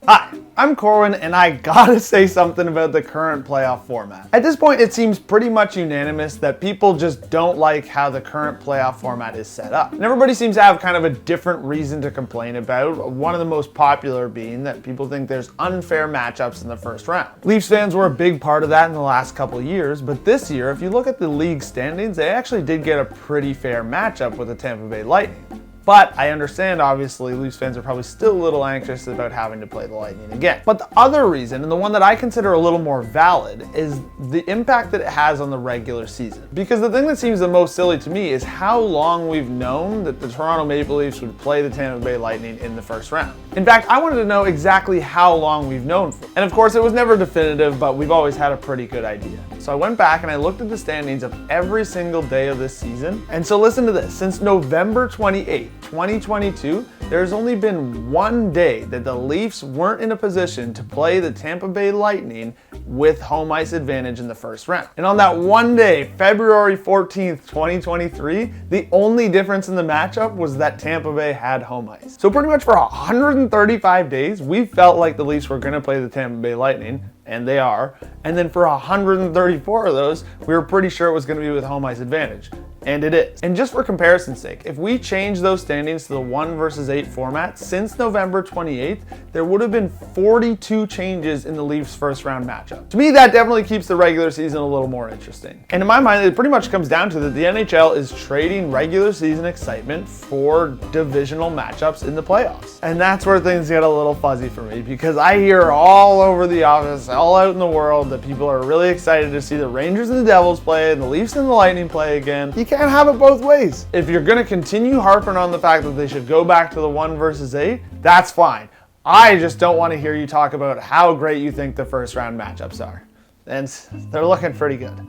Hi, I'm Corwin, and I gotta say something about the current playoff format. At this point, it seems pretty much unanimous that people just don't like how the current playoff format is set up. And everybody seems to have kind of a different reason to complain about, one of the most popular being that people think there's unfair matchups in the first round. Leafs fans were a big part of that in the last couple of years, but this year, if you look at the league standings, they actually did get a pretty fair matchup with the Tampa Bay Lightning. But I understand, obviously, Leafs fans are probably still a little anxious about having to play the Lightning again. But the other reason, and the one that I consider a little more valid, is the impact that it has on the regular season. Because the thing that seems the most silly to me is how long we've known that the Toronto Maple Leafs would play the Tampa Bay Lightning in the first round. In fact, I wanted to know exactly how long we've known for. And of course, it was never definitive, but we've always had a pretty good idea. So I went back and I looked at the standings of every single day of this season. And so listen to this. Since November 28th, 2022, there's only been one day that the Leafs weren't in a position to play the Tampa Bay Lightning with home ice advantage in the first round. And on that one day, February 14th, 2023, the only difference in the matchup was that Tampa Bay had home ice. So pretty much for 135 days, we felt like the Leafs were going to play the Tampa Bay Lightning, and they are. And then for 134 of those, we were pretty sure it was going to be with home ice advantage. And it is. And just for comparison's sake, if we change those standings to the 1 versus 8 format, since November 28th, there would have been 42 changes in the Leafs first round matchup. To me, that definitely keeps the regular season a little more interesting. And in my mind, it pretty much comes down to that the NHL is trading regular season excitement for divisional matchups in the playoffs. And that's where things get a little fuzzy for me, because I hear all over the office, all out in the world, that people are really excited to see the Rangers and the Devils play and the Leafs and the Lightning play again. You can't have it both ways. If you're going to continue harping on the fact that they should go back to the 1 versus 8, that's fine. I just don't want to hear you talk about how great you think the first round matchups are. And they're looking pretty good.